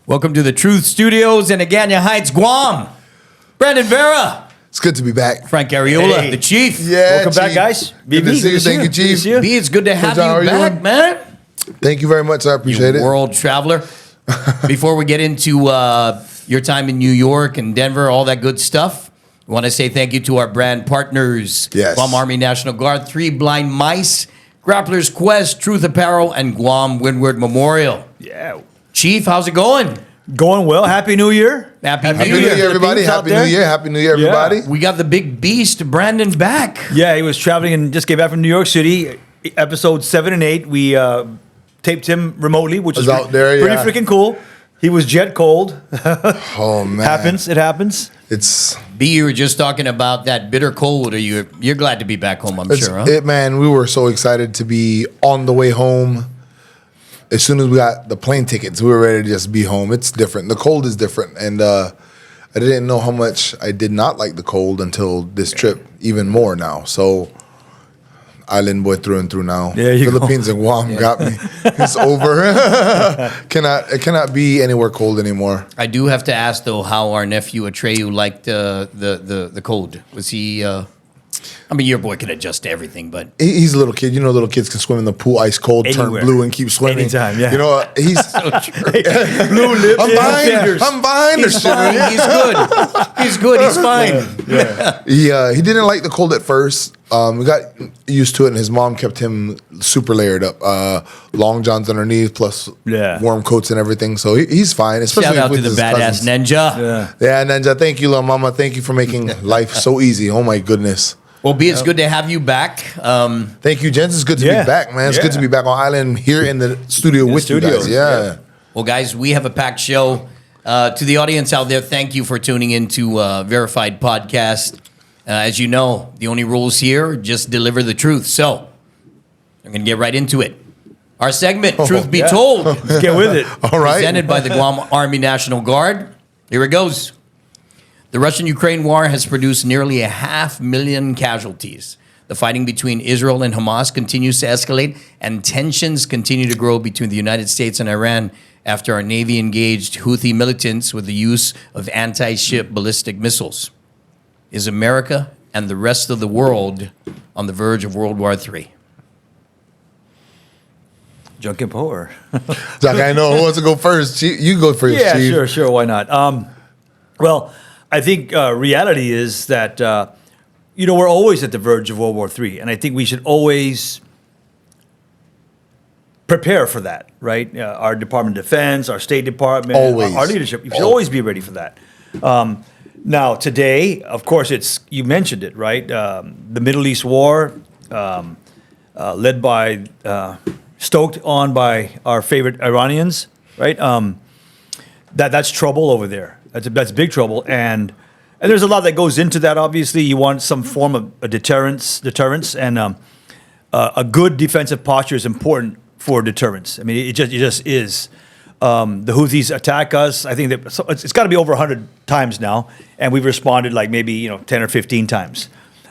Welcome to the Truth Studios in Agana Heights, Guam. Brandon Vera. It's good to be back. Frank Arriola, the Chief. Yeah, Welcome back, guys. Good to see you. Thank you, Chief. B, it's good to have John, you back, man. Thank you very much. I appreciate it. World traveler. Before we get into your time in New York and Denver, all that good stuff, I want to say thank you to our brand partners. Yes. Guam Army National Guard, 3 Blind Mice, Grapplers Quest, Truth Apparel, and Guam Windward Memorial. Yeah. Chief, how's it going? Going well. Happy New Year. Happy Happy New Year, everybody. Happy New Year. Happy New Year, everybody. We got the big beast, Brandon, back. Yeah, he was traveling and just came back from New York City. Episode 7 and 8, we taped him remotely, which is out there, pretty yeah. freaking cool. He was jet cold. Oh, man. It happens. It's B, you were just talking about that bitter cold. You're glad to be back home, I'm sure, huh? man, we were so excited to be on the way home. As soon as we got the plane tickets, we were ready to just be home. It's different. The cold is different. And I didn't know how much I did not like the cold until this trip, even more now. So, island boy through and through now. Philippines and Guam got me. It's over. It cannot be anywhere cold anymore. I do have to ask, though, how our nephew Atreyu liked the cold. Was he... I mean, your boy can adjust to everything, but... He's a little kid. You know, little kids can swim in the pool ice cold, Anywhere. turn blue, and keep swimming. Anytime, yeah. You know, he's... Blue lips. I'm fine. He's fine. He's good. He's good. He's fine. Yeah. He didn't like the cold at first. We got used to it, and his mom kept him super layered up. Long johns underneath, plus warm coats and everything. So he's fine. Especially Shout out to with the his badass cousins. ninja. Yeah, Ninja. Thank you, little mama. Thank you for making life so easy. Oh, my goodness. Well, B, it's good to have you back. Thank you, gents. It's good to be back, man. It's good to be back on island here in the studio with you guys. Yeah. Well, guys, we have a packed show. To the audience out there, thank you for tuning into VERAfied Podcast. As you know, the only rules here, just deliver the truth. So, I'm going to get right into it. Our segment, Truth Be Told. Let's get with it. All right. Presented by the Guam Army National Guard. Here it goes. The Russian-Ukraine war has produced nearly 500,000 casualties. The fighting between Israel and Hamas continues to escalate, and tensions continue to grow between the United States and Iran after our Navy engaged Houthi militants with the use of anti-ship ballistic missiles. Is America and the rest of the world on the verge of World War III? Junk and pour. Jack, I know. Who wants to go first? You go first, Yeah, Chief. sure. Why not? Well, I think reality is that, we're always at the verge of World War III. And I think we should always prepare for that, right? Our Department of Defense, our State Department, our leadership. You should always be ready for that. Now, today, of course, you mentioned it, right? The Middle East war, led by, stoked on by our favorite Iranians, right? That's trouble over there. That's big trouble, and there's a lot that goes into that. Obviously, you want some form of a deterrence, and a good defensive posture is important for deterrence. I mean, it just is. The Houthis attack us. I think that it's got to be over 100 times now, and we've responded like maybe 10 or 15 times.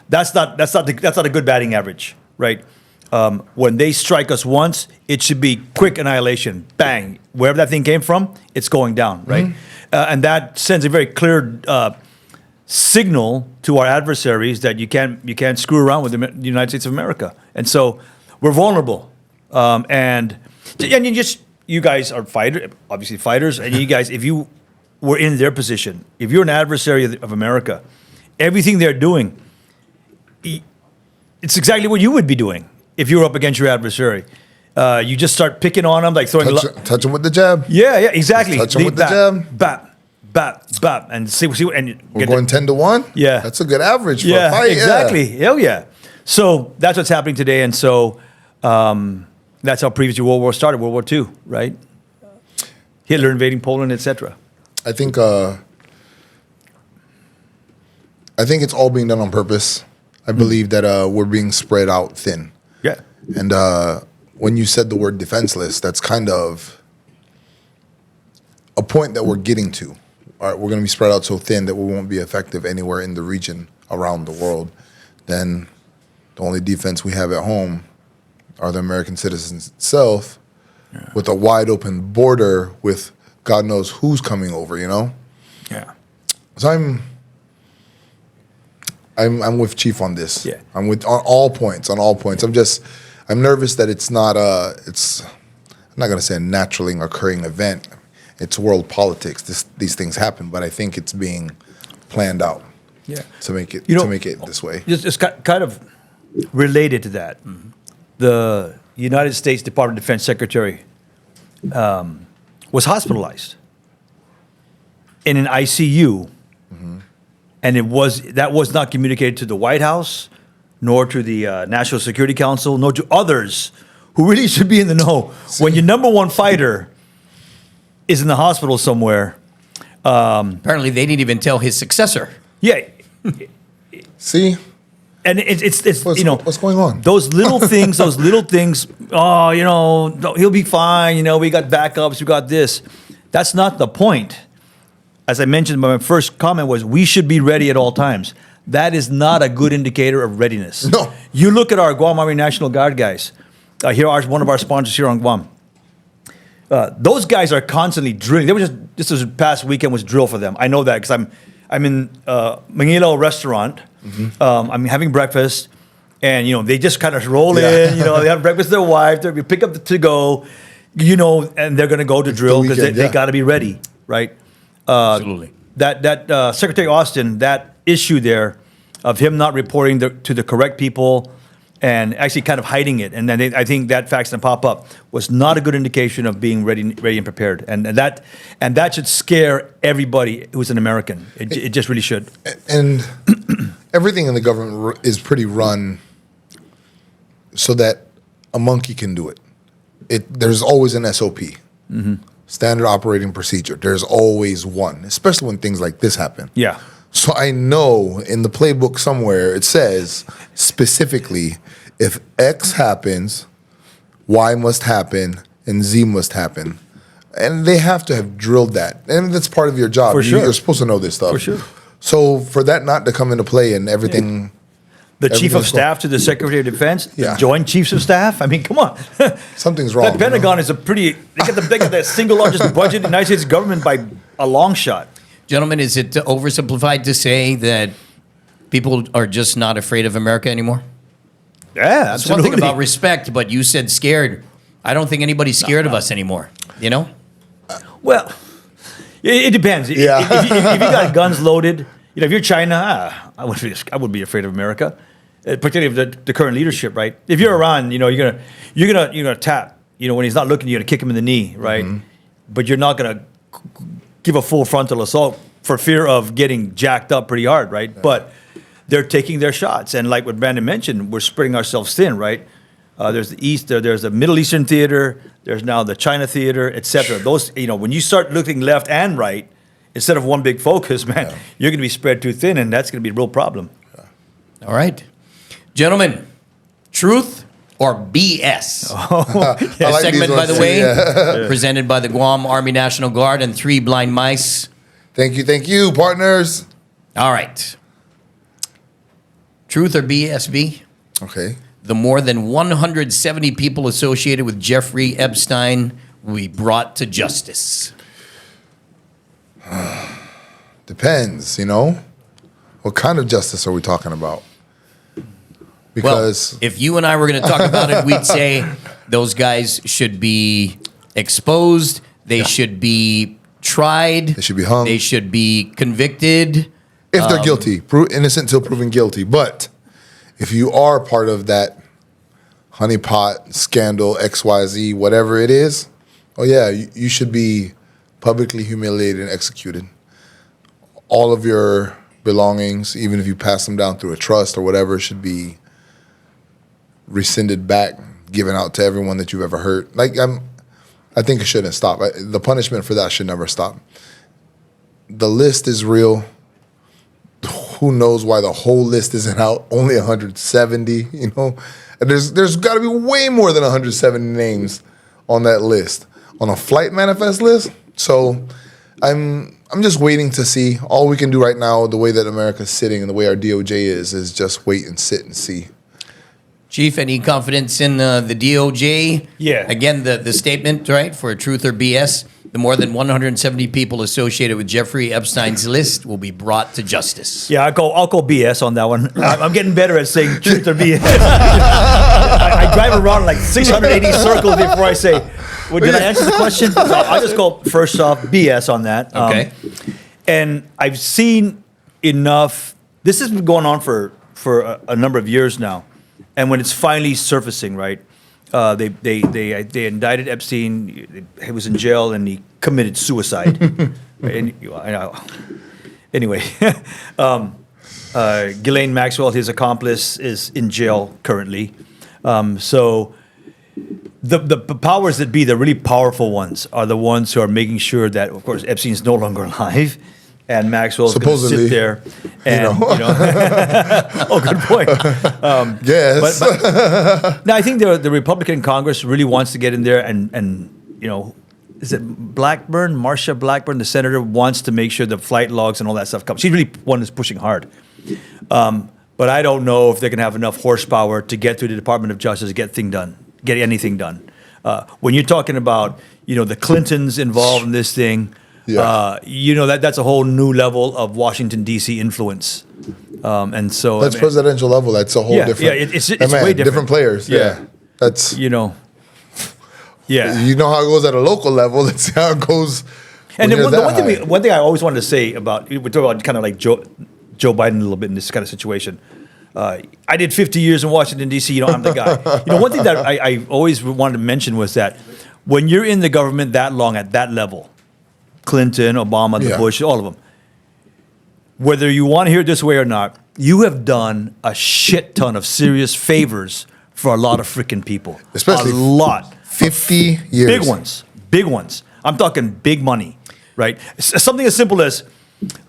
That's not a good batting average, right? When they strike us once, it should be quick annihilation. Bang, wherever that thing came from, it's going down, right? Mm-hmm. And that sends a very clear signal to our adversaries that you can't screw around with the United States of America. And so we're vulnerable. And you guys are obviously fighters, and you guys, if you were in their position, if you're an adversary of America, everything they're doing, it's exactly what you would be doing if you were up against your adversary. You just start picking on them, like throwing... Touch them with the jab. Yeah, exactly. Touch them with the jab. Bap, and see what... And we're going 10-1? Yeah. That's a good average for a fight. Exactly. Yeah. Hell yeah. So that's what's happening today, and so that's how previous World War started, World War II, right? Hitler invading Poland, etc. I think it's all being done on purpose. I believe that we're being spread out thin. Yeah. And when you said the word defenseless, that's kind of a point that we're getting to. All right, we're going to be spread out so thin that we won't be effective anywhere in the region around the world. Then the only defense we have at home are the American citizens itself, with a wide open border with God knows who's coming over, you know? Yeah. So I'm with Chief on this. Yeah. I'm with on all points. I'm nervous that it's not I'm not gonna say a naturally occurring event. It's world politics. These things happen, but I think it's being planned out. Yeah. To make it this way. It's kind of related to that. Mm-hmm. The United States Department of Defense Secretary was hospitalized in an ICU, and that was not communicated to the White House, nor to the National Security Council, nor to others who really should be in the know. When your number one fighter is in the hospital somewhere. Apparently, they didn't even tell his successor. Yeah. See? And it's what's going on? Those little things. Oh, he'll be fine. We got backups. We got this. That's not the point. As I mentioned, my first comment was we should be ready at all times. That is not a good indicator of readiness. No. You look at our Guam Army National Guard guys. One of our sponsors here on Guam. Those guys are constantly drilling. This past weekend was drill for them. I know that because I'm in Manila restaurant. Mm-hmm. I'm having breakfast, and they just kind of roll in. They have breakfast with their wife. They pick up the to-go, and they're going to go to drill because they got to be ready, right? Absolutely. That Secretary Austin, that issue there of him not reporting to the correct people and actually kind of hiding it, and then I think that fact's gonna pop up was not a good indication of being ready and prepared, and that should scare everybody who's an American. It just really should. And everything in the government is pretty run so that a monkey can do it. There's always an SOP, standard operating procedure. There's always one, especially when things like this happen. Yeah. So I know in the playbook somewhere it says specifically if X happens, Y must happen, and Z must happen. And they have to have drilled that. And that's part of your job. For sure. You're supposed to know this stuff. For sure. So for that not to come into play and everything... The chief of staff to the Secretary of Defense, Yeah. the Joint Chiefs of Staff. I mean, come on. Something's wrong. That Pentagon is they got the single largest budget in the United States government by a long shot. Gentlemen, is it oversimplified to say that people are just not afraid of America anymore? Yeah, It's one thing about respect, but you said scared. I don't think anybody's scared of us anymore. Well, it depends. Yeah. If you got guns loaded, if you're China, I wouldn't be afraid of America, particularly of the current leadership, right? If you're Iran, you're gonna tap. When he's not looking, you're gonna kick him in the knee, right? Mm-hmm. But you're not gonna give a full frontal assault for fear of getting jacked up pretty hard, right? Yeah. But they're taking their shots, and like what Brandon mentioned, we're spreading ourselves thin, right? There's the East, there's the Middle Eastern theater, there's now the China theater, etc. Those, when you start looking left and right, instead of one big focus, man, you're going to be spread too thin, and that's going to be a real problem. All right. Gentlemen, truth or BS? I like segment, these by the ones, way, presented by the Guam Army National Guard and 3 blind mice. Thank you, partners. All right. Truth or BS, B? Okay. The more than 170 people associated with Jeffrey Epstein will be brought to justice. Depends, What kind of justice are we talking about? Because if you and I were going to talk about it, we'd say those guys should be exposed. They should be tried. They should be hung. They should be convicted. If they're guilty, innocent until proven guilty. But if you are part of that honeypot scandal, XYZ, whatever it is, you should be publicly humiliated and executed. All of your belongings, even if you pass them down through a trust or whatever, should be rescinded back, given out to everyone that you've ever hurt. I think it shouldn't stop. The punishment for that should never stop. The list is real. Who knows why the whole list isn't out? Only 170, And there's got to be way more than 170 names on that list, on a flight manifest list. So I'm just waiting to see. All we can do right now, the way that America's sitting and the way our DOJ is just wait and sit and see. Chief, any confidence in the DOJ? Yeah. Again, the statement, right, for truth or BS. The more than 170 people associated with Jeffrey Epstein's list will be brought to justice. Yeah, I'll go BS on that one. I'm getting better at saying truth or BS. I drive around like 680 circles before I say, well, did I answer the question? So I'll just go first off BS on that. Okay. And I've seen enough. This has been going on for a number of years now. And when it's finally surfacing, right? They indicted Epstein. He was in jail and he committed suicide. And, anyway, Ghislaine Maxwell, his accomplice, is in jail currently. So the powers that be, the really powerful ones, are the ones who are making sure that, of course, Epstein's no longer alive. And Maxwell's going to sit there, and oh, good point. Yes. But no, I think the Republican Congress really wants to get in there, and is it Blackburn, Marsha Blackburn, the senator, wants to make sure the flight logs and all that stuff come. She's really one that's pushing hard. But I don't know if they're going to have enough horsepower to get through the Department of Justice to get anything done. When you're talking about the Clintons involved in this thing. Yeah. That's a whole new level of Washington D.C. influence, and so that's presidential level. That's a whole different. Yeah, it's way different players. Yeah, that's Yeah, you know how it goes at a local level. That's how it goes. And then one thing I always wanted to say about we talk about kind of like Joe Biden a little bit in this kind of situation. I did 50 years in Washington D.C. I'm the guy. One thing that I always wanted to mention was that when you're in the government that long at that level. Clinton, Obama, the Bush, all of them. Whether you want to hear it this way or not, you have done a shit ton of serious favors for a lot of freaking people. Especially a lot. 50 years. Big ones. I'm talking big money, right? Something as simple as,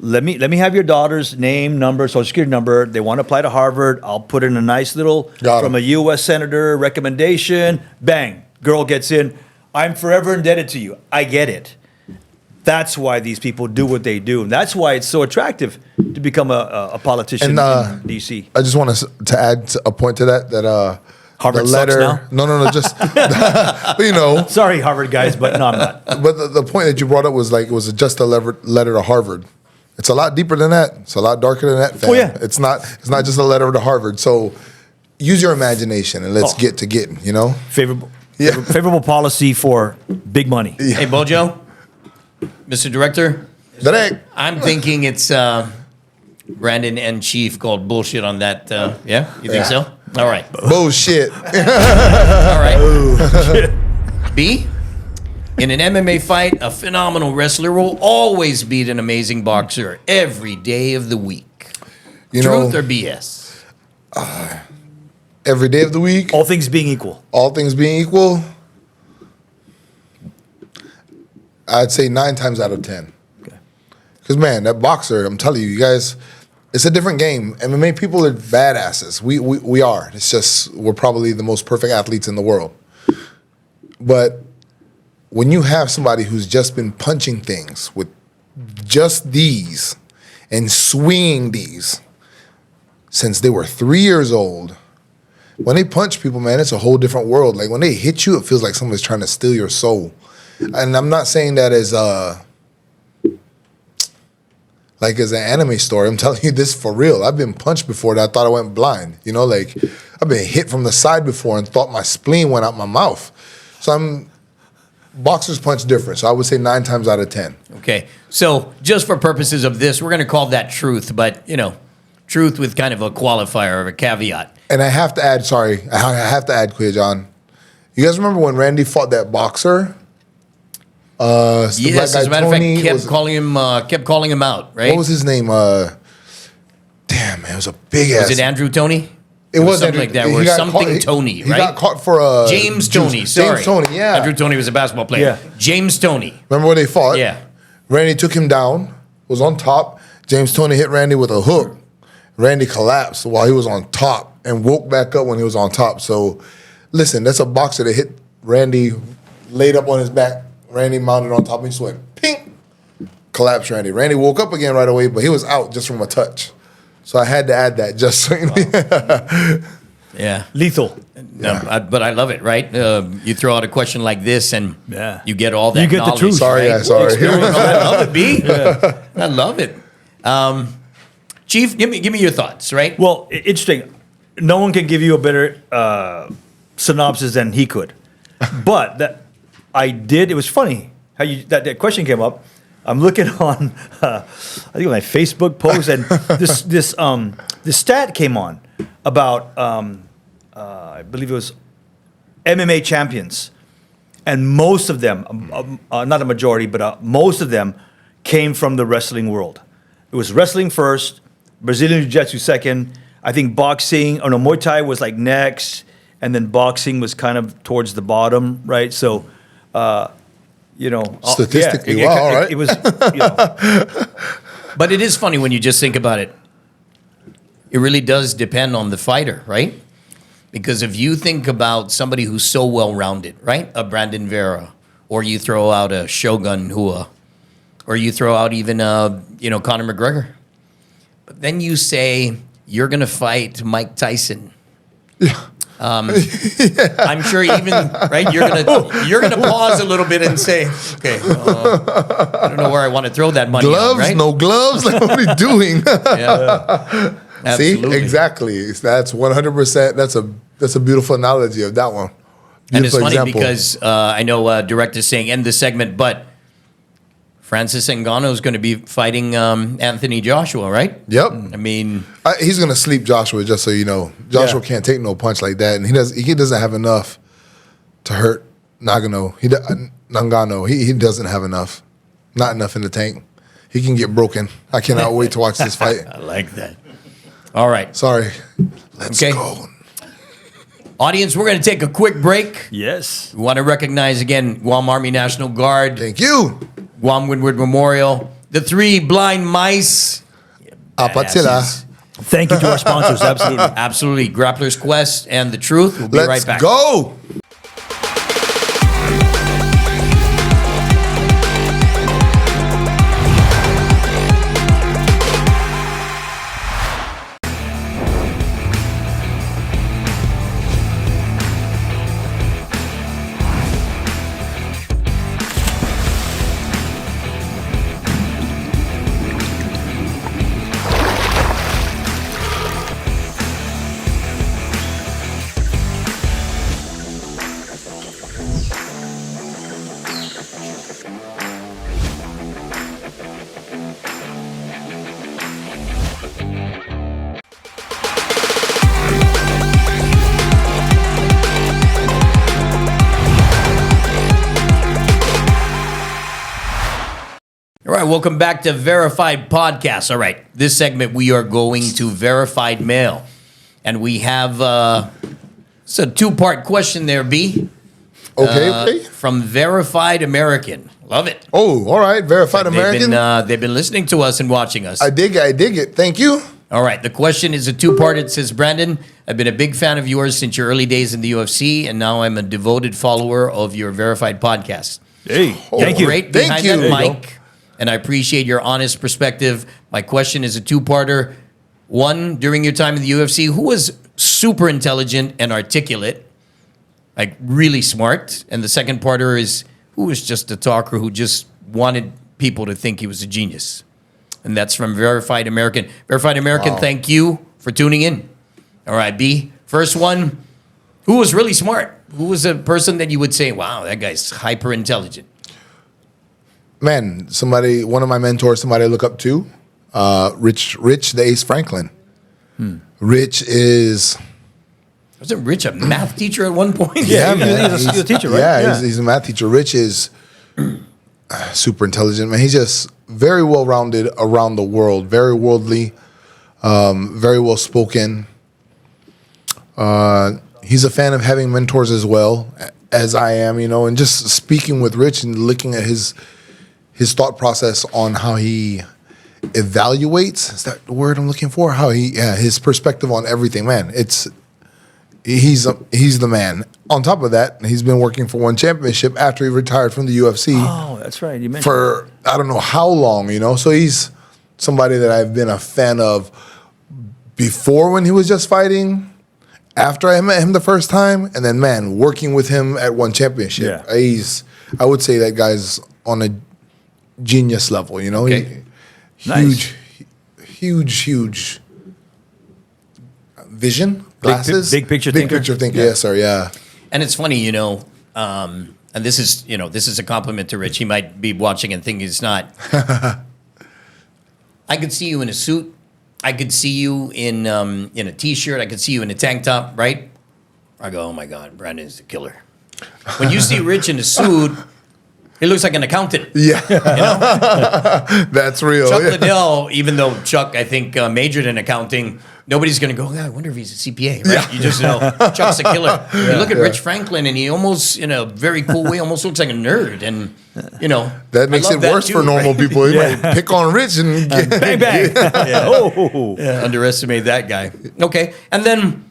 let me have your daughter's name, number, social security number. They want to apply to Harvard. I'll put in a nice little, from a U.S. senator recommendation. Bang, girl gets in. I'm forever indebted to you. I get it. That's why these people do what they do. And that's why it's so attractive to become a politician in D.C. I just want to add a point to that Harvard the letter. sucks now? No, just Sorry, Harvard guys, but no, I'm not. But the point that you brought up was like it was just a letter to Harvard. It's a lot deeper than that. It's a lot darker than that, fam. Oh, yeah. It's not just a letter to Harvard. So use your imagination and let's get to getting. Favorable policy for big money. Yeah. Hey, Bojo. Mr. Director, I'm thinking it's Brandon and Chief called bullshit on that. You think so? All right. Bullshit. All right. B, in an MMA fight, a phenomenal wrestler will always beat an amazing boxer every day of the week. Truth or BS? Every day of the week? All things being equal. All things being equal? I'd say 9 times out of 10. Okay. Because, man, that boxer, I'm telling you guys, it's a different game. MMA people are badasses. We are. It's just we're probably the most perfect athletes in the world. But when you have somebody who's just been punching things with just these and swinging these since they were 3 years old, when they punch people, man, it's a whole different world. Like, when they hit you, it feels like someone's trying to steal your soul. And I'm not saying that as as an anime story. I'm telling you this for real. I've been punched before that I thought I went blind. I've been hit from the side before and thought my spleen went out my mouth. So boxers punch different. So I would say 9 times out of 10. Okay. So just for purposes of this, we're going to call that truth, but truth with kind of a qualifier or a caveat. And I have to add, Kuya John. You guys remember when Randy fought that boxer? Yes, as a matter of fact, kept calling him out, right? What was his name? Damn, man, it was a big ass. Was it Andrew Tony? It was something like that. Or something Tony, right? He got caught for James Tony. Sorry, James Tony. Yeah, Andrew Tony was a basketball player. Yeah. James Tony. Remember when they fought? Yeah. Randy took him down. Was on top. James Tony hit Randy with a hook. Randy collapsed while he was on top and woke back up when he was on top. So, listen, that's a boxer that hit Randy, laid up on his back. Randy mounted on top, and he just went, ping, collapsed Randy. Randy woke up again right away, but he was out just from a touch. So I had to add that just so you know. Yeah. Lethal. No, but I love it, right? You throw out a question like this, and you get all that. You get the knowledge, truth. Sorry, right? sorry. I love it, B. I love it. Chief, give me your thoughts, right? Well, interesting. No one can give you a better synopsis than he could. But it was funny how that question came up. I'm looking on, I think my Facebook post, and this stat came on about, I believe it was MMA champions, and most of them, not a majority, but most of them came from the wrestling world. It was wrestling first, Brazilian Jiu-Jitsu second. I think boxing, Muay Thai was like next, and then boxing was kind of towards the bottom, right? So, statistically, all right. It was, But it is funny when you just think about it. It really does depend on the fighter, right? Because if you think about somebody who's so well-rounded, right? A Brandon Vera, or you throw out a Shogun Hua, or you throw out even Conor McGregor. But then you say you're going to fight Mike Tyson. I'm sure even right you're gonna pause a little bit and say, okay, I don't know where I want to throw that money. Gloves, right? no gloves. Like, what are you doing? Yeah. See, Absolutely. exactly. That's 100%. That's a beautiful analogy of that one. And it's Beautiful funny example. because I know director's saying end the segment, but Francis Ngannou is going to be fighting Anthony Joshua, right? Yep. I mean, He's gonna sleep Joshua, just so you know. Joshua can't take no punch like that, and he doesn't have enough to hurt Ngannou. He doesn't have enough, not enough in the tank. He can get broken. I cannot wait to watch this fight. I like that. All right, Sorry, let's Okay. go. audience, we're going to take a quick break. yes. We want to recognize again Guam Army National Guard, Thank you, Guam Windward Memorial, the 3 blind mice. Apatilla. Badasses. Thank you to our sponsors. Absolutely. Absolutely. Grapplers Quest and The Truth. We'll be Let's right back. go. All right, welcome back to VERAfied Podcast. All right, this segment we are going to Verified Mail. And we have it's a 2-part question there, B. Okay. From Verified American. Love it. Oh, all right. Verified American. They've been listening to us and watching us. I dig it. Thank you. All right, the question is a 2-part. It says, Brandon, I've been a big fan of yours since your early days in the UFC, and now I'm a devoted follower of your Verified Podcast. Hey, thank you. Great Thank behind you. that There you mic, and I appreciate your honest perspective. My question is a 2-parter. 1, during your time in the UFC, who was super intelligent and articulate, like really smart? And the second parter is, who was just a talker who just wanted people to think he was a genius? And that's from Verified American. Verified American, Thank you for tuning in. All right, B. First one, who was really smart? Who was a person that you would say, wow, that guy's hyper intelligent? Man, one of my mentors, somebody I look up to, Rich the Ace Franklin. Rich is... Wasn't Rich a math teacher at one point? Yeah, man. he's a teacher, right? Yeah, he's a math teacher. Rich is super intelligent, man. He's just very well-rounded around the world, very worldly, very well-spoken. He's a fan of having mentors as well, as I am, and just speaking with Rich and looking at his thought process on how he evaluates. Is that the word I'm looking for? His perspective on everything, man. He's the man. On top of that, he's been working for one championship after he retired from the UFC. Oh, that's right. You mentioned For I don't know how long, So he's somebody that I've been a fan of before when he was just fighting, after I met him the first time, and then, man, working with him at one championship. Yeah. I would say that guy's on a genius level, you know? Okay. Huge vision, glasses. Big picture Big thinker. picture thinker, yes, sir, yeah. And it's funny, and this is a compliment to Rich. He might be watching and think it's not. I could see you in a suit. I could see you in a T-shirt. I could see you in a tank top, right? I go, oh my God, Brandon's the killer. When you see Rich in a suit, he looks like an accountant. Yeah. You know? That's real. Chuck yeah. Liddell, even though Chuck, I think, majored in accounting, nobody's going to go, I wonder if he's a CPA, right? Yeah. You just know Chuck's a killer. You look at Rich Franklin, and he almost, in a very cool way, almost looks like a nerd. And, That makes it worse for normal people. You might pick on Rich and Bang, bang. Underestimate that guy. Okay. And then,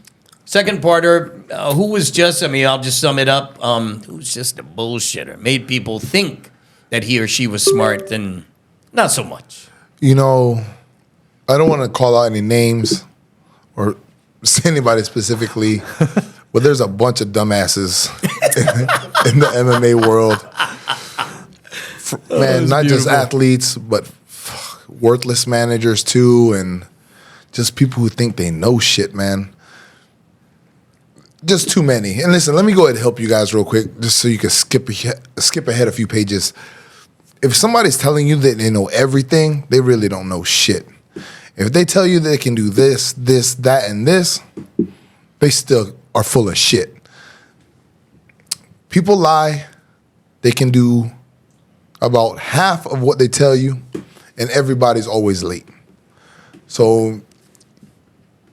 second parter, who was just, I'll just sum it up, who was just a bullshitter, made people think that he or she was smart, and not so much. I don't want to call out any names or say anybody specifically, but there's a bunch of dumbasses in the MMA world. Man, not just athletes, but worthless managers too, and just people who think they know shit, man. Just too many. And listen, let me go ahead and help you guys real quick, just so you can skip ahead a few pages. If somebody's telling you that they know everything, they really don't know shit. If they tell you they can do this, that, and this, they still are full of shit. People lie. They can do about half of what they tell you, and everybody's always late. So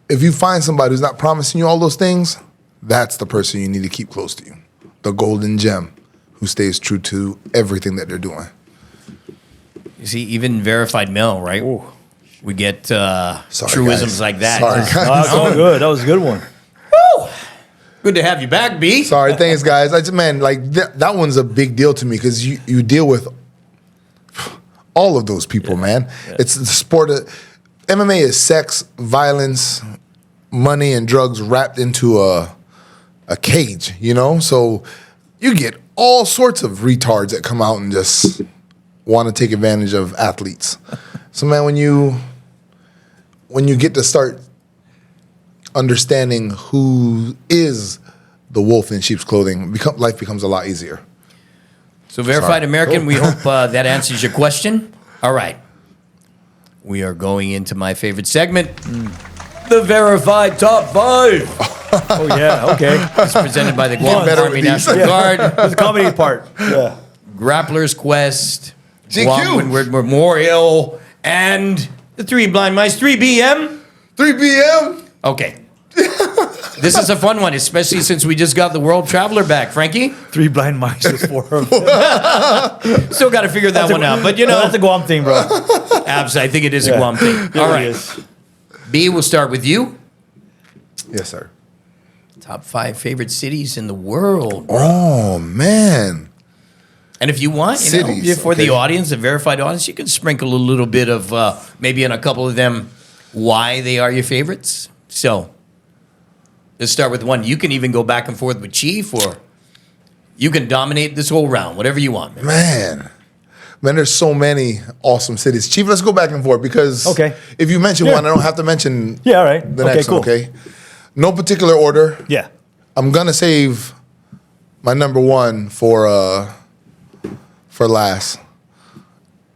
if you find somebody who's not promising you all those things, that's the person you need to keep close to you. The golden gem who stays true to everything that they're doing. You see, even verified mail, right? Ooh. We get Sorry, truisms guys. like that. Sorry, guys. That's all good. That was a good one. Woo! Good to have you back, B. Sorry, thanks, guys. That one's a big deal to me because you deal with all of those people, man. Yeah. It's the sport of MMA is sex, violence, money, and drugs wrapped into a cage, So you get all sorts of retards that come out and just want to take advantage of athletes. So, man, when you get to start understanding who is the wolf in sheep's clothing, life becomes a lot easier. So, Verified American, we hope that answers your question. All right. We are going into my favorite segment, the Verified Top 5. Oh, yeah, okay. It's presented by the Guam Army National Guard. That's the comedy part. Yeah. Grapplers Quest, GQ. Guam Windward Memorial, and the Three Blind Mice, 3BM. 3BM? Okay. This is a fun one, especially since we just got the World Traveler back. Frankie? 3 blind mice with 4 of them. Still got to figure that one out. But, that's a Guam thing, bro. Abs, I think it is a Guam thing. All right. B, we'll start with you. Yes, sir. Top 5 favorite cities in the world. Oh, man. And if you want, for the audience, the verified audience, you can sprinkle a little bit of maybe in a couple of them why they are your favorites. So let's start with one. You can even go back and forth with Chief, or you can dominate this whole round, whatever you want. Man, there's so many awesome cities. Chief, let's go back and forth because if you mention one, I don't have to mention all right. the next one, okay? No particular order. Yeah. I'm going to save my number one for last.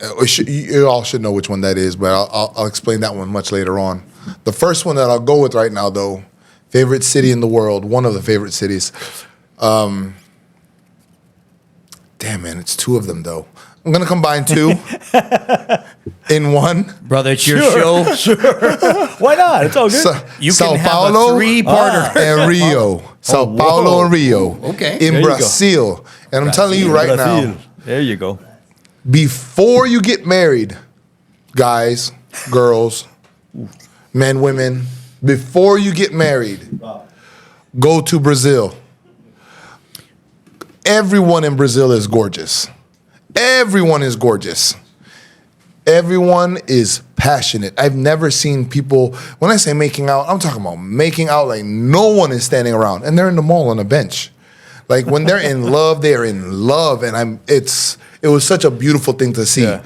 You all should know which one that is, but I'll explain that one much later on. The first one that I'll go with right now, though, favorite city in the world, one of the favorite cities. Damn, man, it's 2 of them, though. I'm going to combine 2 in one. Brother, it's your show. Sure. Why not? It's all good. You Sao can have Paulo a 3-parter. and Rio. Sao Paulo and Rio. Okay. In Brazil. And I'm telling you right now. There you go. Before you get married, guys, girls, men, women, before you get married, go to Brazil. Everyone in Brazil is gorgeous. Everyone is gorgeous. Everyone is passionate. I've never seen people, when I say making out, I'm talking about making out like no one is standing around. And they're in the mall on a bench. Like when they're in love, they are in love. And it was such a beautiful thing to see. Yeah.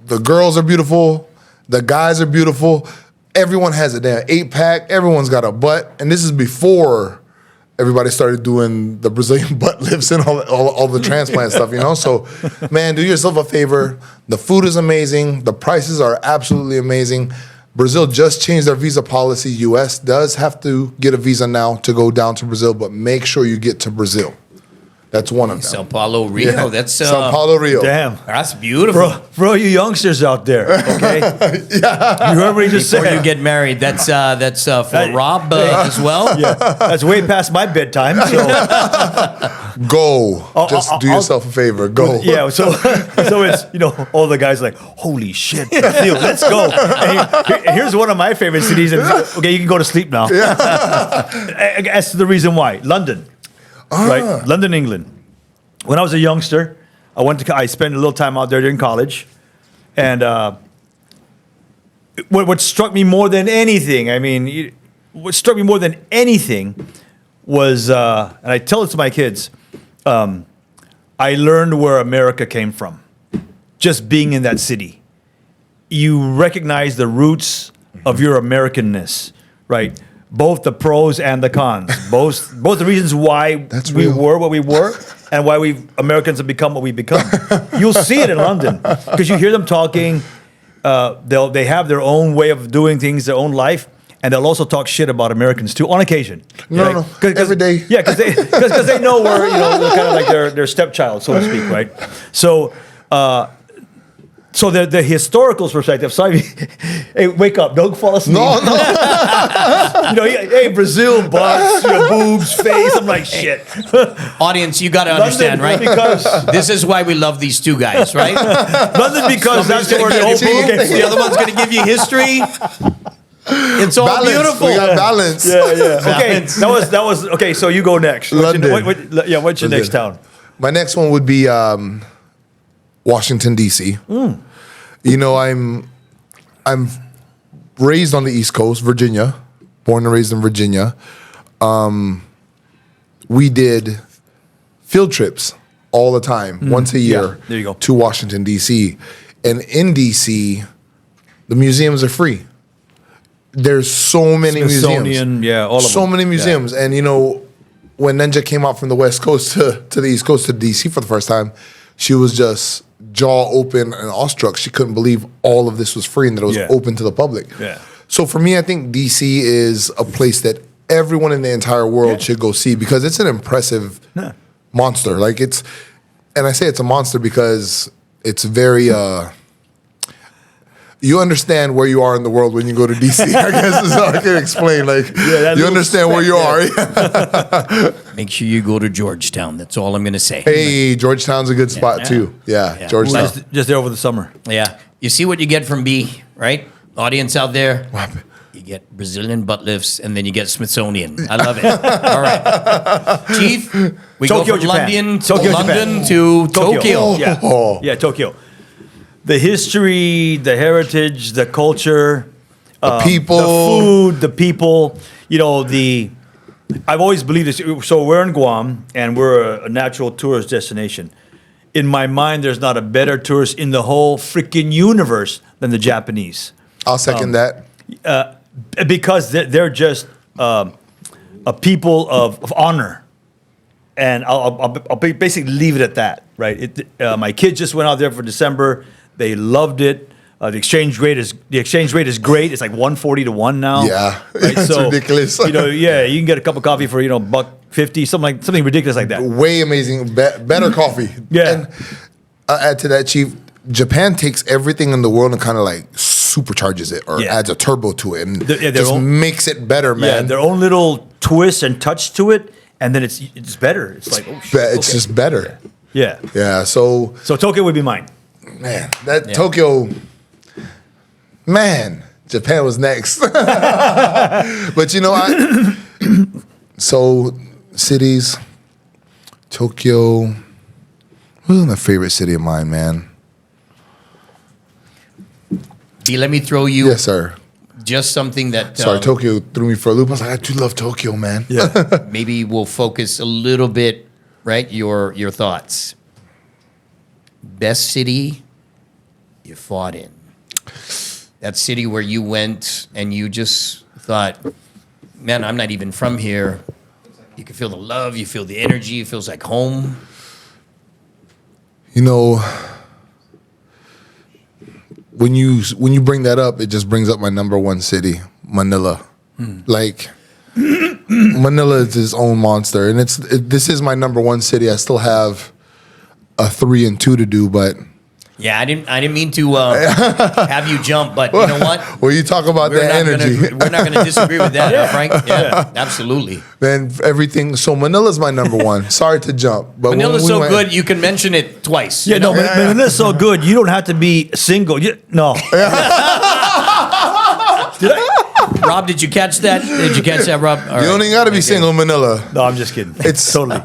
The girls are beautiful. The guys are beautiful. Everyone has a damn 8-pack. Everyone's got a butt. And this is before everybody started doing the Brazilian butt lifts and all the transplant stuff, you know? So, man, do yourself a favor. The food is amazing. The prices are absolutely amazing. Brazil just changed their visa policy. U.S. does have to get a visa now to go down to Brazil, but make sure you get to Brazil. That's one of them. Sao Paulo, Rio. Yeah. That's Sao Paulo, Rio. Damn, that's beautiful, bro. You youngsters out there, okay? Yeah. You heard what he just said. Before you get married, that's for Rob as well. Yeah, that's way past my bedtime. So go, just do yourself a favor. Go. Yeah. So it's all the guys like, holy shit, let's go. And here's one of my favorite cities. And okay, you can go to sleep now. Yeah. As to the reason why, London. Right, London, England. When I was a youngster, I spent a little time out there during college, and what struck me more than anything, was, and I tell it to my kids, I learned where America came from, just being in that city. You recognize the roots of your Americanness, right? Both the pros and the cons, both the reasons why we were what we were, and why Americans have become what we become. You'll see it in London because you hear them talking. They have their own way of doing things, their own life, and they'll also talk shit about Americans too on occasion. No, every day. Yeah, because they know we're kind of like their stepchild, so to speak, right? So. So the historical perspective. Sorry, hey, wake up! Don't fall asleep. No. Hey, Brazil, butts, boobs, face. I'm like shit. Audience, you got to understand, right? Because this is why we love these two guys, right? London, because that's where the old boob came. The other one's going to give you history. It's all balance. Beautiful. We got balance. Yeah. Okay, that was okay. So you go next. London. What's your next town? My next one would be Washington, D.C. I'm raised on the East Coast, Virginia, born and raised in Virginia. We did field trips all the time, once a year, there you go. to Washington, D.C. And in D.C., the museums are free. There's so many museums. Yeah, all of them. So many museums. Yeah. And, when Ninja came out from the West Coast to the East Coast to D.C. for the first time, she was just jaw open and awestruck. She couldn't believe all of this was free and that it was open to the public. Yeah. So for me, I think DC is a place that everyone in the entire world should go see because it's an impressive monster. Like and I say it's a monster because it's very, you understand where you are in the world when you go to DC. I guess is how I can explain. Like, you understand where you are. Make sure you go to Georgetown. That's all I'm going to say. Hey, Georgetown's a good spot too. Yeah. Georgetown. Just there over the summer. Yeah. You see what you get from B, right? Audience out there. What happened? You get Brazilian butt lifts, and then you get Smithsonian. I love it. All right. Chief, we Tokyo, go from Japan. London to Tokyo. Yeah, Tokyo. The history, the heritage, the culture, the people, the food, the people. I've always believed this. So we're in Guam, and we're a natural tourist destination. In my mind, there's not a better tourist in the whole freaking universe than the Japanese. I'll second that. Because they're just a people of honor. And I'll basically leave it at that, right? My kids just went out there for December. They loved it. The exchange rate is great. It's like 140 to 1 now. Yeah, right? It's ridiculous. You can get a cup of coffee for $1.50, something ridiculous like that. Way amazing, better coffee. Yeah. And I'll add to that, Chief. Japan takes everything in the world and kind of like supercharges it or adds a turbo to it and just makes it better, man. Yeah, their own little twist and touch to it, and then it's better. It's like it's just better. Yeah. Yeah. So Tokyo would be mine. Man, Tokyo. Man, Japan was next. But so cities, Tokyo. Who's my favorite city of mine, man? D, let me throw you Yes, sir. just something that Sorry, Tokyo threw me for a loop. I was like, I do love Tokyo, man. Yeah. maybe will focus a little bit, right? Your thoughts. Best city you fought in. That city where you went and you just thought, man, I'm not even from here. You can feel the love, you feel the energy, it feels like home. You know, when you bring that up, it just brings up my number one city, Manila. Like Manila is its own monster, and this is my number one city. I still have a 3 and 2 to do, but Yeah, I didn't mean to have you jump, but you know what? Well, you talk about that energy. We're not going to disagree with that, Frank. Yeah, absolutely. Man, everything. So Manila's my number one. Sorry to jump, but when Manila's we so went- good, you can mention it twice. Yeah, you know? no, but Manila's so good. You don't have to be single. No. Rob, did you catch that? Did you catch that, Rob? All You don't right. even got to be Okay. single in Manila. No, I'm just kidding. It's totally.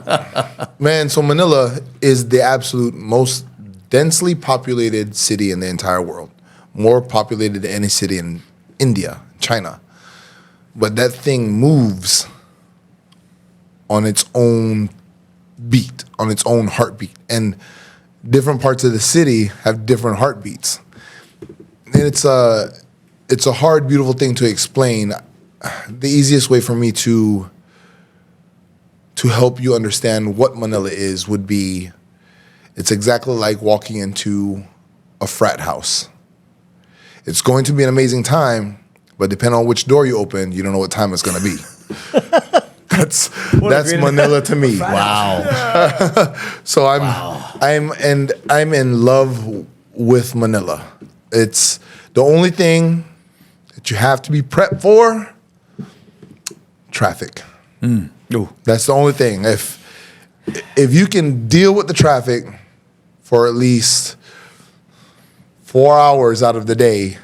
Man, so Manila is the absolute most densely populated city in the entire world. More populated than any city in India, China. But that thing moves on its own beat, on its own heartbeat. And different parts of the city have different heartbeats. And it's a hard, beautiful thing to explain. The easiest way for me to help you understand what Manila is would be, it's exactly like walking into a frat house. It's going to be an amazing time, but depending on which door you open, you don't know what time it's going to be. That's Manila to me. Wow. So I'm in love with Manila. It's the only thing that you have to be prepped for. Traffic. Ooh. That's the only thing. If you can deal with the traffic for at least 4 hours out of the day,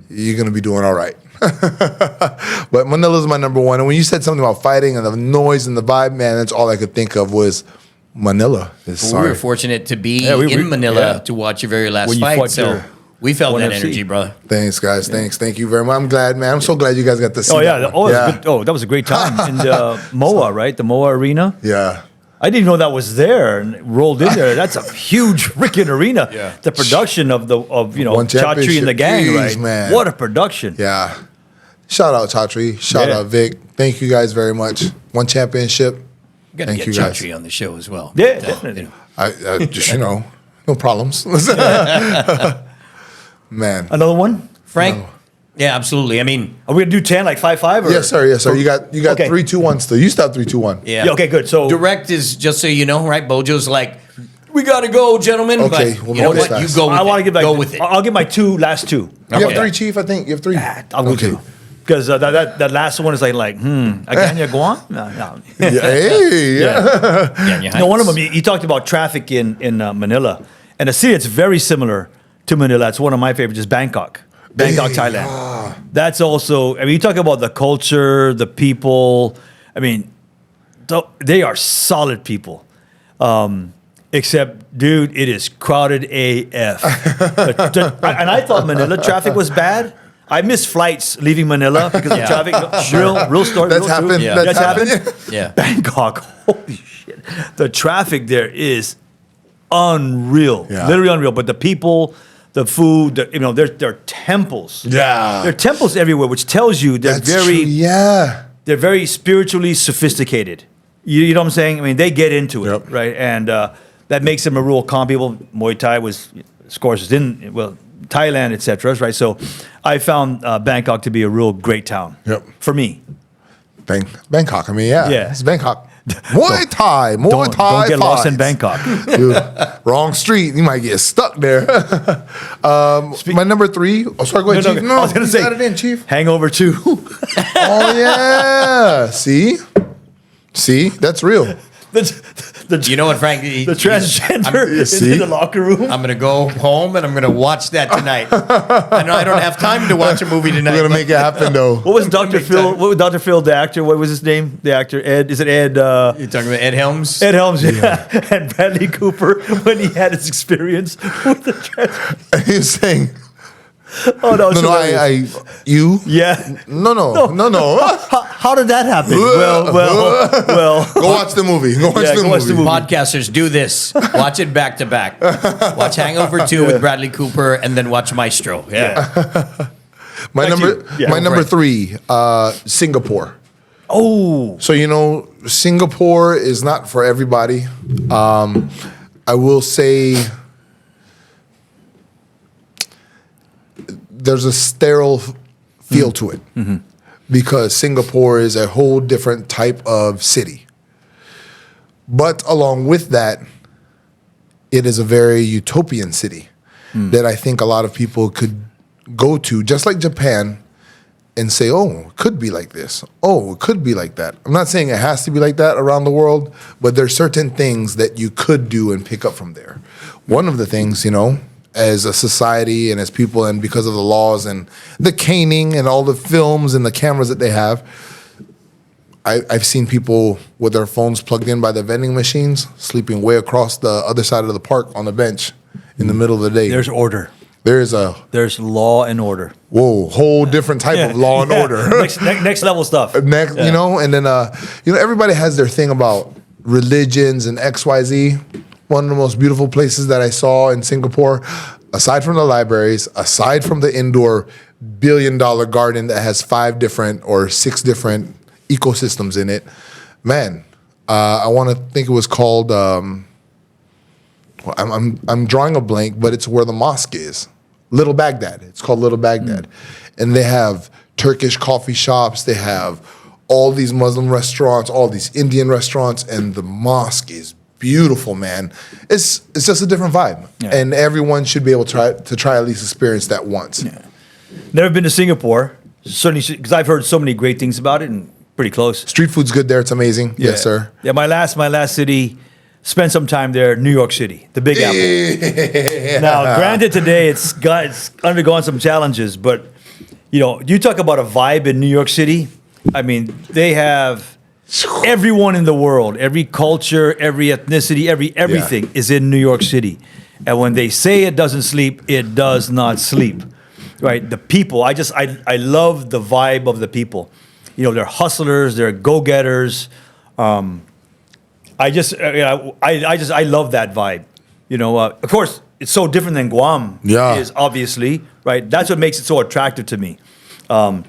you're gonna be doing all right. But Manila's my number one. And when you said something about fighting and the noise and the vibe, man, that's all I could think of was Manila. We were fortunate to be we- in Manila yeah. to watch your very last When you fight. fought So your we felt that 1FC. energy, bro. Thanks, guys. Thanks. Thank you very much. I'm glad, man. I'm so glad you guys got to see Oh, yeah. that Oh, one. it was good. Oh, that was a great time. In the MOA, right? The MOA Arena. Yeah. I didn't even know that was there and rolled in there. That's a huge freaking arena. Yeah. The production of One Chatri and the gang, championship. right? Jeez, man. What a production. Yeah. Shout out Chatri. Shout Yeah. out Vic. Thank you guys very much. One championship. Got to Thank get you, guys. Chatri on the show as well. Yeah, But, definitely. you know. I just, no problems. Man. Another one? Frank? Yeah, absolutely. I mean, Are we going to do 10, like 5-5? Or? Yes, sir. Yes, sir. You got Okay. 3-2-1 still. You still have 3-2-1. yeah. Yeah, okay, good. So Direct is, just so you know, right? Bojo's like, we got to go, gentlemen. Okay, But we'll you know make this what? You fast. go with I want to it. give Go with it. I'll give my last two. You Okay. have 3, Chief, I think. You have 3. I'll go two. Because that last one is again, Guam? No. Yeah, hey, yeah. Yeah, No, one of them, you talked about traffic in Manila. And a city that's very similar to Manila, it's one of my favorites, is Bangkok. Bangkok, Hey, Thailand. That's also, I mean, you talk about the culture, the people. I mean, they are solid people. Except, dude, it is crowded AF. And I thought Manila traffic was bad. I missed flights leaving Manila because of traffic. Real story. That's real truth. happened. Yeah. That's happened. Yeah. Bangkok, holy shit. The traffic there is unreal. Yeah. Literally unreal. But the people, the food, there are temples. Yeah. There are temples everywhere, which tells you they're That's true. Yeah. they're very spiritually sophisticated. You know what I'm saying? I mean, they get into it, Yep. right? And that makes them a real calm people. Muay Thai scores in Thailand, etc. Right? So I found Bangkok to be a real great town. Yep. For me. Bangkok. I mean, yeah. Yeah. It's Bangkok. Muay Thai. Muay Thai. Don't get lost in fights. Bangkok. Dude, wrong street. You might get stuck there. My number 3. Oh, sorry. Go ahead, Chief. I was going to you say, got it in, Chief. Hangover 2. Oh yeah. See, that's real. You know what, Frank? The transgender is see? in the locker room. I'm going to go home and I'm going to watch that tonight. I know I don't have time to watch a movie tonight. We're gonna but- make it happen though. What was Dr. Phil? What was Dr. Phil, the actor? What was his name? The actor Ed? Is it Ed? You're talking about Ed Helms? Ed Helms, yeah. And Bradley Cooper when he had his experience with the transgender. He was saying, Oh no, No, you? Yeah. No. How did that happen? Well. Go watch the movie. Go watch the movie. Podcasters, do this. Watch it back to back. Watch Hangover 2 with Bradley Cooper, and then watch Maestro. Yeah. My number 3, Singapore. Oh. So, Singapore is not for everybody. I will say there's a sterile feel to it because Singapore is a whole different type of city. But along with that, it is a very utopian city that I think a lot of people could go to, just like Japan, and say, oh, it could be like this. Oh, it could be like that. I'm not saying it has to be like that around the world, but there's certain things that you could do and pick up from there. One of the things, as a society and as people, and because of the laws and the caning and all the films and the cameras that they have, I've seen people with their phones plugged in by the vending machines, sleeping way across the other side of the park on the bench in the middle of the day. There's order. There's law and order. Whoa, whole different type of law and order. Next level stuff. And then everybody has their thing about religions and XYZ. One of the most beautiful places that I saw in Singapore, aside from the libraries, aside from the indoor $1 billion garden that has 5 different or 6 different ecosystems in it, man, I want to think it was called. I'm drawing a blank, but it's where the mosque is. Little Baghdad. It's called Little Baghdad. And they have Turkish coffee shops. They have all these Muslim restaurants, all these Indian restaurants, and the mosque is beautiful, man. It's just a different vibe. Yeah. And everyone should be able to try at least experience that once. Yeah. Never been to Singapore, certainly, because I've heard so many great things about it and pretty close. Street food's good there. It's amazing. Yeah. Yes, sir. Yeah, my last city, spent some time there, New York City, the Big Apple. Yeah. Now, granted, today it's undergone some challenges, but you talk about a vibe in New York City. I mean, they have everyone in the world, every culture, every ethnicity, everything is in New York City. And when they say it doesn't sleep, it does not sleep. Right? The people, I love the vibe of the people. They're hustlers, they're go-getters. I love that vibe. Of course, it's so different than Guam is, obviously, right? That's what makes it so attractive to me. And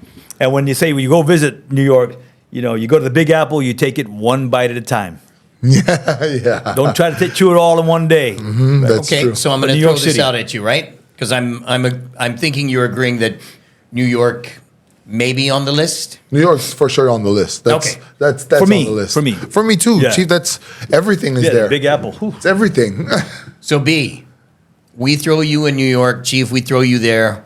when you go visit New York, you go to the Big Apple, you take it one bite at a time. Yeah. Don't try to chew it all in one day. Mm-hmm, that's true. So I'm going to throw this out at you, right? Because I'm thinking you're agreeing that New York may be on the list. New York's for sure on the list. That's for me, on the list. For me too. Yeah. Chief, that's everything is there. The Big Apple. It's everything. So B, we throw you in New York, Chief. We throw you there.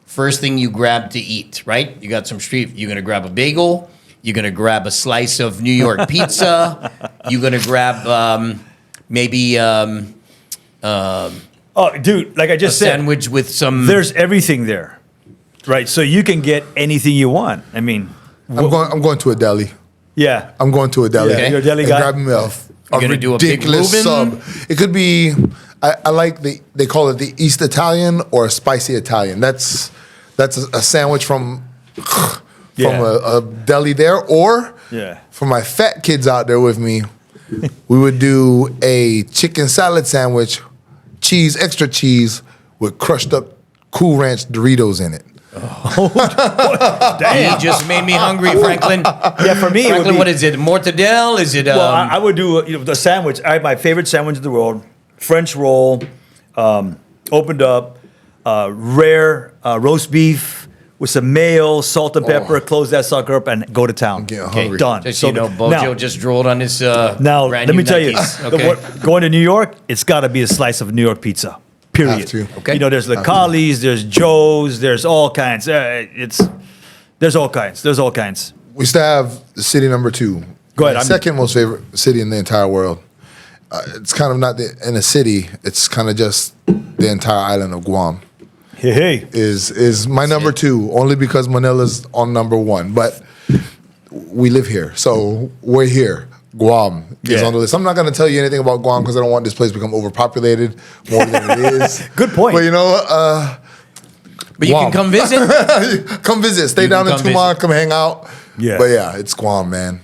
First thing you grab to eat, right? You got some street. You're gonna grab a bagel. You're gonna grab a slice of New York pizza. You're gonna grab maybe. Oh, dude! Like I just said, sandwich with some. There's everything there, right? So you can get anything you want. I mean, I'm going to a deli. Yeah, I'm going to a deli. Yeah. Okay. You're a deli guy. Grab me a ridiculous sub. It could be. I like they call it the East Italian or a spicy Italian. That's a sandwich from a deli there, or for my fat kids out there with me, we would do a chicken salad sandwich, extra cheese with crushed up Cool Ranch Doritos in it. Oh, damn. You just made me hungry, Franklin. Yeah, for me, Franklin, what is it? Mortadelle? Is it? Well, I would do the sandwich. I have my favorite sandwich in the world: French roll, opened up, rare roast beef with some mayo, salt and pepper. Close that sucker up and go to town. I'm getting hungry. Done. Just so Bojo just drooled on his. Now let me tell you, going to New York, it's got to be a slice of New York pizza. Period. Have to. Okay. There's Licali's, there's Joe's, there's all kinds. There's all kinds. There's all kinds. We used to have city number 2. Go ahead. My second most favorite city in the entire world. It's kind of not in a city. It's kind of just the entire island of Guam. Hey. Is my number 2, only because Manila's on number 1. But we live here, so we're here. Guam is on the list. I'm not going to tell you anything about Guam because I don't want this place to become overpopulated more than it is. Good point. But But you can come visit. Come visit. Stay You down can in come Tumon. visit. Come hang out. Yeah. But yeah, it's Guam, man.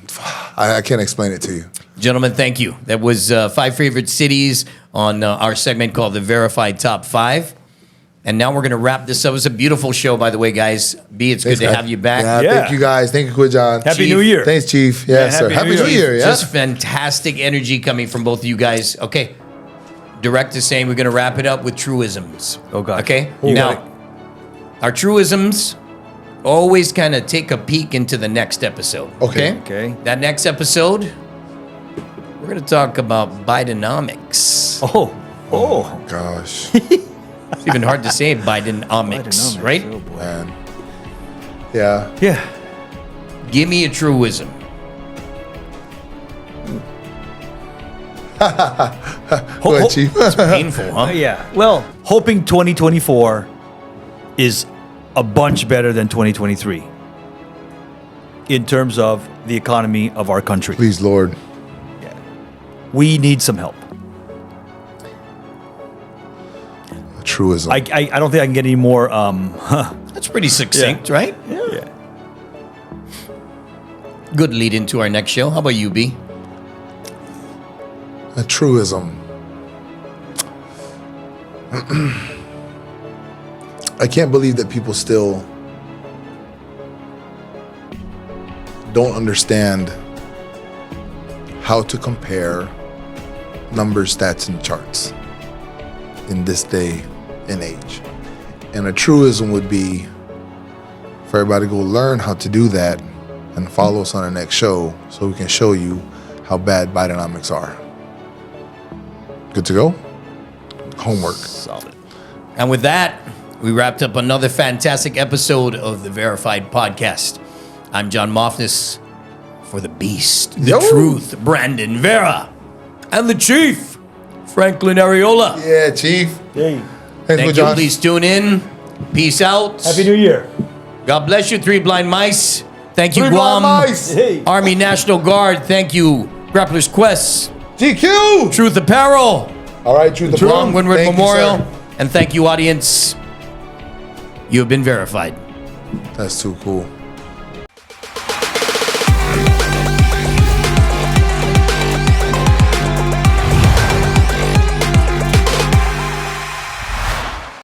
I can't explain it to you. Gentlemen, thank you. That was 5 favorite cities on our segment called the VERAfied Top 5. And now we're going to wrap this up. It was a beautiful show, by the way, guys. B, it's Thanks, good to guys. have you back. Yeah, Yeah. thank you guys. Thank you, John. Happy Chief. New Year. Thanks, Chief. Yes, Yeah, sir. Happy Happy New New Year. Year. Yeah. Just fantastic energy coming from both of you guys. Okay. Direct is saying we're going to wrap it up with truisms. Oh, God. Okay. You Now, got our truisms always kind of take a peek into the next episode. Okay. Okay. That next episode, we're going to talk about Bidenomics. Oh. Gosh, It's even hard to say Bidenomics, Bidenomics, right? oh, boy. man. Yeah. Yeah. Give me a truism. Go ahead, Chief. Painful, huh? Yeah. Well, hoping 2024 is a bunch better than 2023 in terms of the economy of our country. Please, Lord. We need some help. A truism. I don't think I can get any more. That's pretty succinct, right? Yeah. Good lead into our next show. How about you, B? A truism. I can't believe that people still don't understand how to compare numbers, stats, and charts in this day and age. And a truism would be for everybody to go learn how to do that and follow us on our next show so we can show you how bad Bidenomics are. Good to go? Homework. Solid. And with that, we wrapped up another fantastic episode of the VERAfied Podcast. I'm John Mafnas for the Beast, the Yo. Truth, Brandon Vera, and the Chief, Franklin Arriola. Yeah, Chief. Hey. Thanks, Thank you. John. Please tune in. Peace out. Happy New Year. God bless you, Three Blind Mice. Thank you, Three Guam blind mice. Hey. Army National Guard. Thank you, Grapplers Quest, GQ. Truth Apparel, All right, Truth the Guam Windward Thank you, Memorial, sir. and thank you, audience. You have been verified. That's too cool.